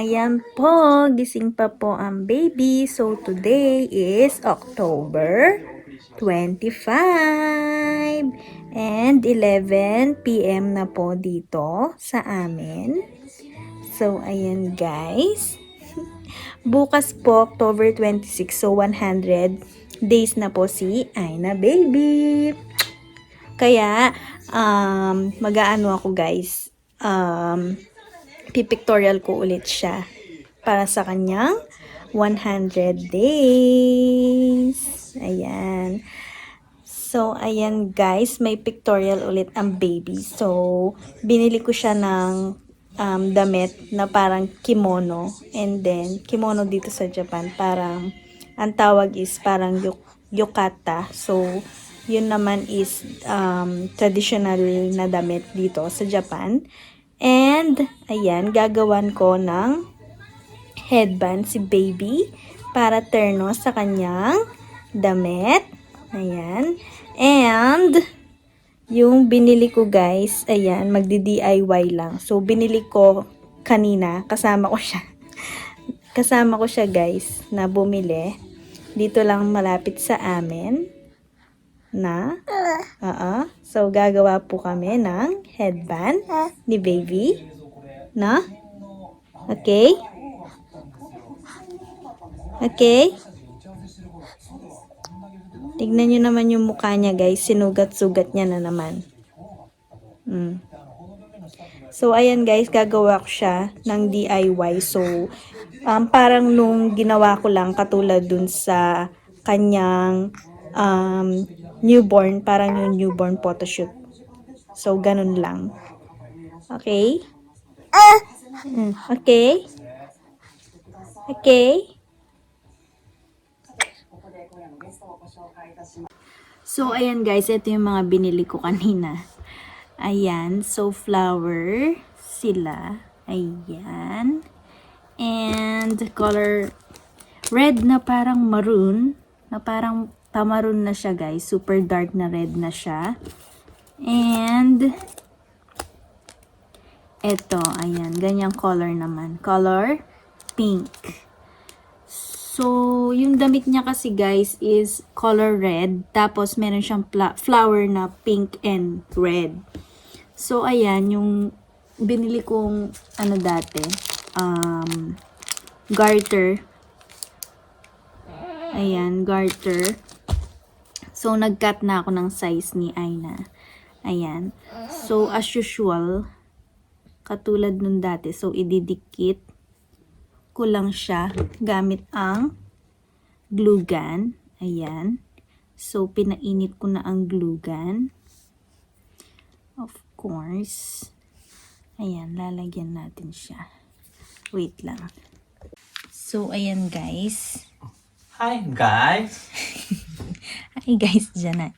Ayan po, gising pa po ang baby. So, today is October 25 and 11 p.m. na po dito sa amin. So, ayan guys. Bukas po, October 26, so 100 days na po si Aina baby. Kaya, mag-aano ako guys, pipictorial ko ulit siya para sa kanyang 100 days. Ayan. So, ayan guys, may pictorial ulit ang baby. So, binili ko siya ng damit na parang kimono. And then, kimono dito sa Japan, parang, ang tawag is parang yukata. So, yun naman is traditional na damit dito sa Japan. And, ayan, gagawan ko ng headband si baby para terno sa kanyang damit. Ayan. And, yung binili ko guys, ayan, magdi-DIY lang. So, binili ko kanina, kasama ko siya. Kasama ko siya guys, na bumili. Dito lang malapit sa amin. So, gagawa po kami ng headband ni baby. Okay? Okay? Tignan nyo naman yung mukha niya guys. Sinugat-sugat niya na naman. So, ayan guys, gagawa ko siya ng DIY. So, parang nung ginawa ko lang, katulad dun sa kanyang newborn, parang yung newborn photoshoot. So, ganun lang. Okay? Okay? Okay? So, ayan guys, ito yung mga binili ko kanina. Ayan, so flower sila. Ayan. And color red na parang maroon, na parang tamaroon na siya guys. Super dark na red na siya. And eto, ayan, ganyang color naman. Color pink. So, yung damit niya kasi guys is color red. Tapos, meron siyang flower na pink and red. So, ayan, yung binili kong, dati, garter. Ayan, garter. So, nag-cut na ako ng size ni Aina. Ayan. So, as usual, katulad nung dati. So, ididikit ko lang siya gamit ang glue gun. Ayan. So, pinainit ko na ang glue gun. Of course. Ayan, lalagyan natin siya. Wait lang. So, ayan guys. Hi guys! Hi guys, dyan na.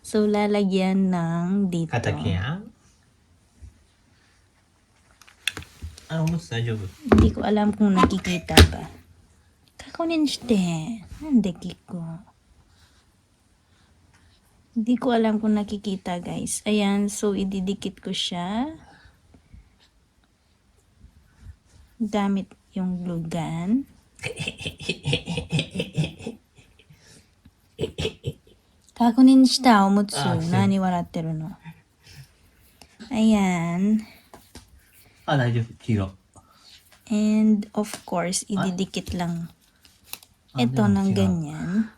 So, lalagyan ng dito. 敵やん あ、おむつ大丈夫 Hindi ko alam kung nakikita ba. Kakunin shite. Nande kiko. Hindi ko alam kung nakikita guys. Ayan, so ididikit ko siya. Gamit yung glue gun. Kakunin shita, omutsu. Nani waratteru no. Ayan. あ、大丈夫黄色 And of course, ididikit lang ito ng ganyan.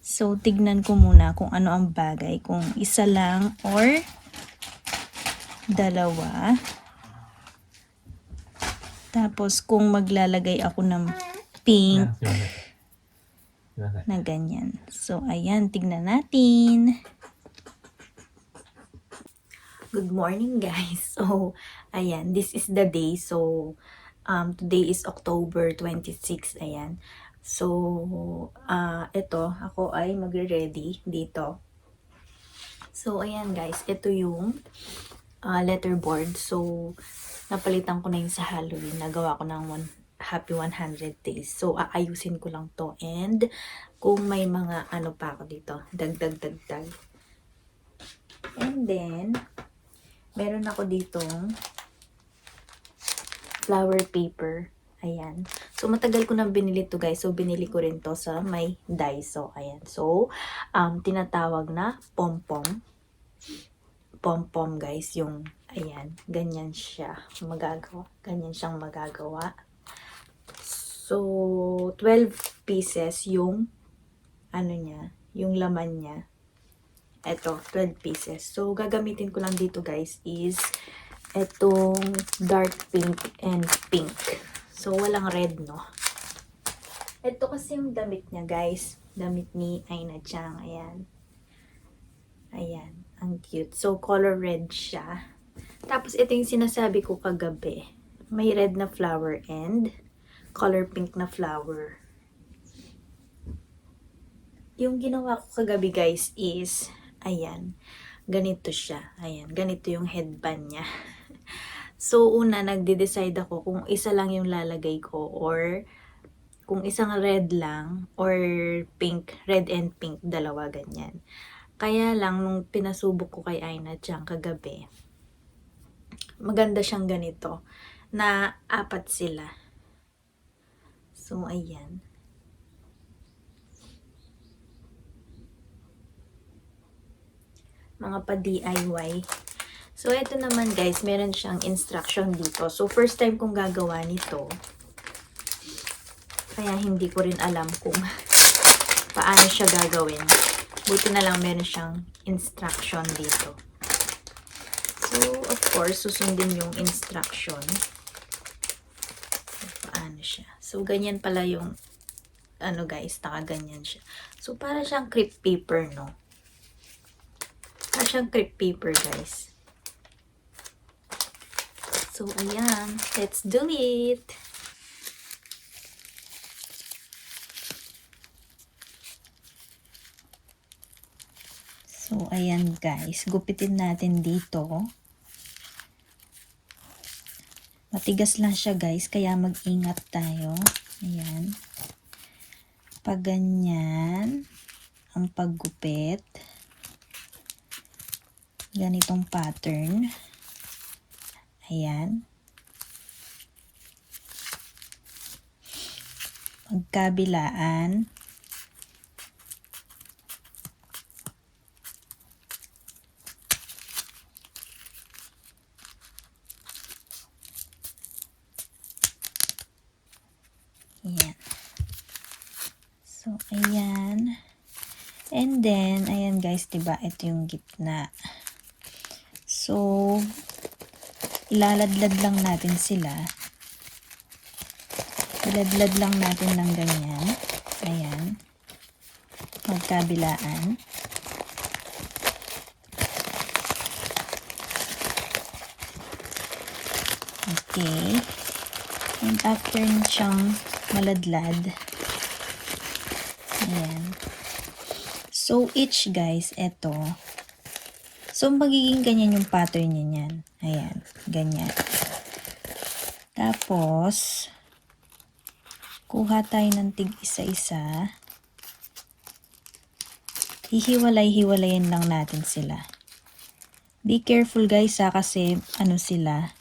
So, tignan ko muna kung ano ang bagay. Kung isa lang or dalawa. Tapos, kung maglalagay ako ng pink すいませんすいません na ganyan. So, ayan. Tignan natin. Good morning, guys. So, ayan. This is the day. So, today is October 26. Ayan. So, ito. Ako ay magre-ready dito. So, ayan, guys. Ito yung letterboard. So, napalitan ko na yung sa Halloween. Nagawa ko ng happy 100 days. So, aayusin ko lang to. And, kung may mga ano pa ako dito, dagdag. And then, meron ako ditong flower paper. Ayan. So, matagal ko nang binili to guys. So, binili ko rin to sa may Daiso. Ayan. So, tinatawag na pom-pom. Pom-pom guys. Yung, ayan. Ganyan siya magagawa. Ganyan siyang magagawa. So, 12 pieces yung, ano niya, yung laman niya. Eto, 12 pieces. So, gagamitin ko lang dito guys is etong dark pink and pink. So, walang red, no? Ito kasi yung damit niya, guys. Damit ni Aina Chang. Ayan. Ayan. Ang cute. So, color red siya. Tapos, ito yung sinasabi ko kagabi. May red na flower and color pink na flower. Yung ginawa ko kagabi, guys, is, ayan. Ganito siya. Ayan. Ganito yung headband niya. So, una, nagde-decide ako kung isa lang yung lalagay ko or kung isang red lang or pink, red and pink, dalawa, ganyan. Kaya lang, nung pinasubok ko kay Aina Chang kagabi, maganda siyang ganito, na 4 sila. So, ayan. Mga pa-DIY. So, ito naman guys, meron siyang instruction dito. So, first time kong gagawa nito. Kaya hindi ko rin alam kung paano siya gagawin. Buti na lang meron siyang instruction dito. So, of course, susundin yung instruction. Paano siya. So, ganyan pala yung, ano guys, nakaganyan siya. So, para siyang crepe paper, no? Para siyang crepe paper, guys. So, ayan. Let's do it! So, ayan guys. Gupitin natin dito. Matigas lang siya guys. Kaya mag-ingat tayo. Ayan. Pag ganyan ang paggupit. Ganitong pattern. Ayan. Magkabilaan. Ayan. So, ayan. And then, ayan guys, diba? Ito yung gitna. So, ilaladlad lang natin sila. Iladlad lang natin ng ganyan. Ayan. Magkabilaan. Okay. And after siyang maladlad. Ayan. So, each guys, eto. So, magiging ganyan yung pattern niya niyan. Ayan. Ganyan. Tapos, kuha tayo ng tig isa-isa. Hihiwalay-hiwalayin lang natin sila. Be careful guys ha, kasi ano sila,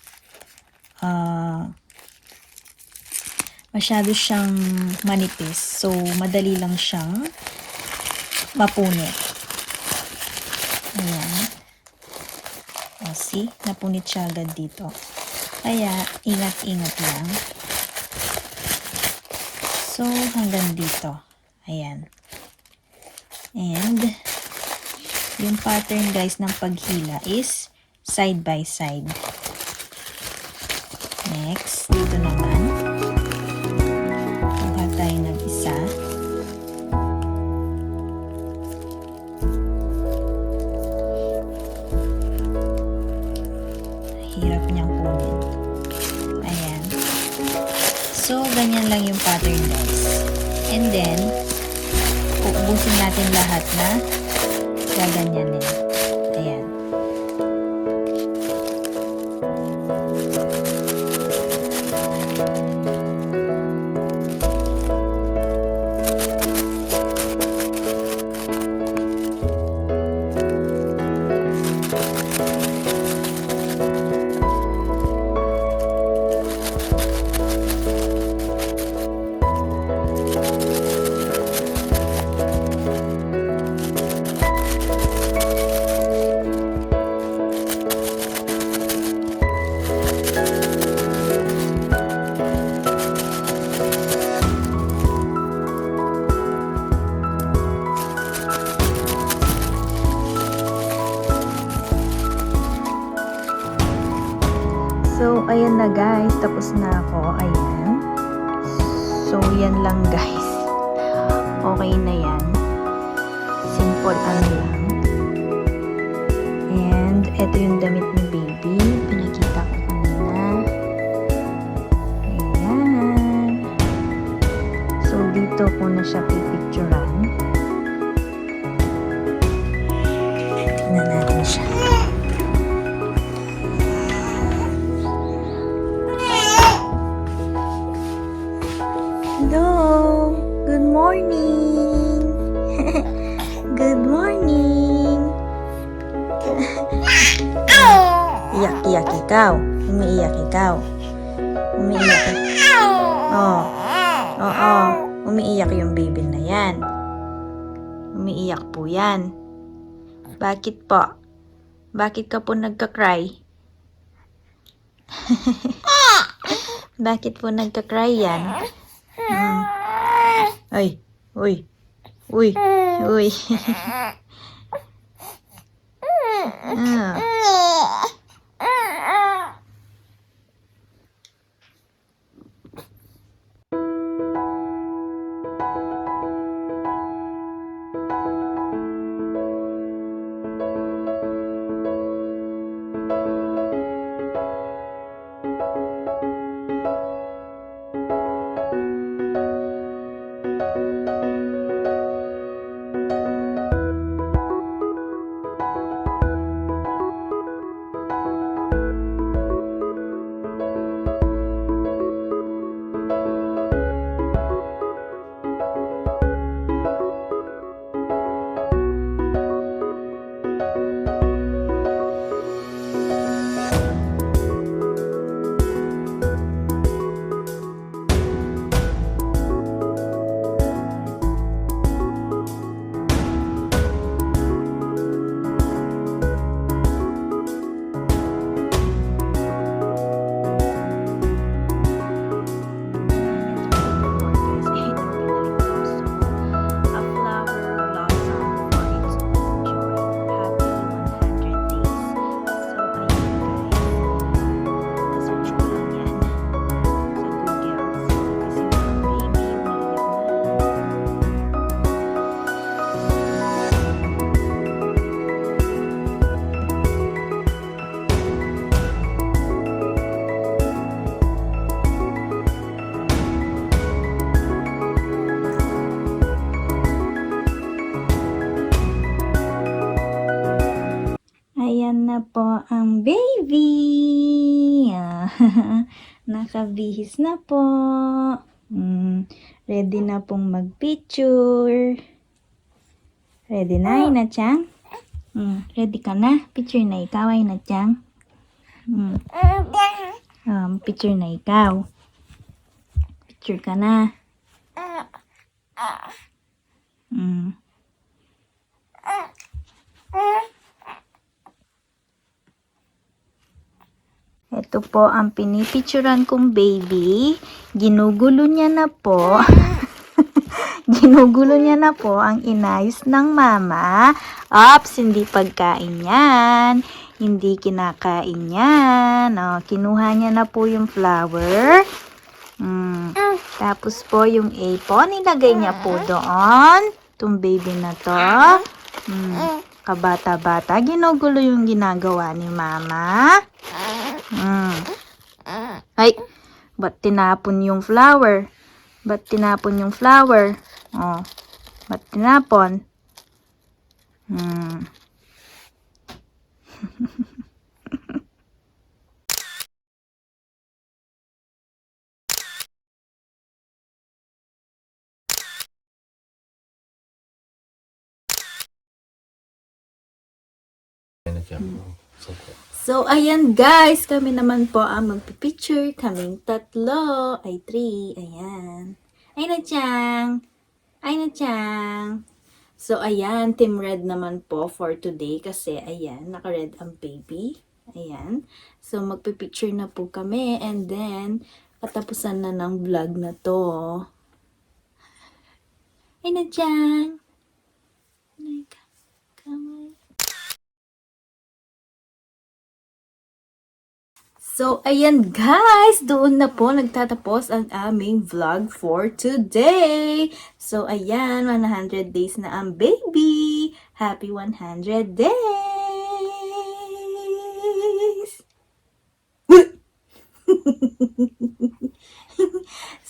masyado siyang manipis. So, madali lang siyang mapunit. Ayan. O, see? Napunit siya agad dito. Kaya, ingat-ingat lang. So, hanggang dito. Ayan. And, yung pattern guys ng paghila is side by side. Next, dito naman. Kuha tayo ng isa. Hirap niyang kunin. Ayan. So, ganyan lang yung pattern guys. And then, uubusin natin lahat na gaganyanin. Ayan. ayan na guys. Tapos na ako. Ayan. So, yan lang guys. Okay na yan. Simple ano lang. And, eto yung damit ni baby. Pinakita ko kanina. Ayan. So, dito ko na siya pipicturan. Tignan natin siya. Hello! Good morning! Good morning! Iyak-iyak ikaw. Umiiyak ikaw. Umiiyak. Oh. Oo. Umiiyak yung baby na yan. Umiiyak po yan. Bakit po? Bakit ka po nagka-cry? Bakit po nagka-cry yan? Ay. Uy. Uy. Uy. Ah. Ayan na po ang baby. Nakabihis na po. Ready na pong mag-picture. Ready na, Inachang? Ready ka na? Picture na ikaw, Inachang? Picture na ikaw. Picture ka na. Ito po ang pinipicturan kong baby. Ginugulo niya na po. Ginugulo niya na po ang inayos ng mama. Ops, hindi pagkain yan. Hindi kinakain yan. Kinuha niya na po yung flower. Tapos po yung apron, nilagay niya po doon. Itong baby na to. Kabata-bata, ginugulo yung ginagawa ni mama. Ay, ba't tinapon yung flower? Ba't tinapon yung flower? Ba't tinapon? So, ayan guys, kami naman po ang magpipicture. Kaming tatlo. Ay, 3. Ayan. Ay na, Chang. Ay na, Chang. So, ayan, Team Red naman po for today kasi, ayan, naka-red ang baby. Ayan. So, magpipicture na po kami and then, katapusan na ng vlog na to. Ay na, Chang. So, ayan guys, doon na po nagtatapos ang aming vlog for today. So, ayan, 100 days na ang baby. Happy 100 days!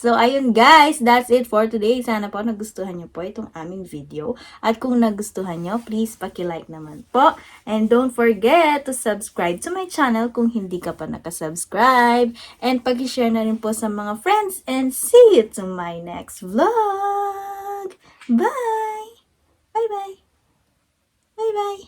So, ayun guys, that's it for today. Sana po nagustuhan nyo po itong aming video. At kung nagustuhan nyo, please paki-like naman po. And don't forget to subscribe to my channel kung hindi ka pa nakasubscribe. And pag-share na rin po sa mga friends. And see you to my next vlog. Bye! Bye-bye! Bye-bye!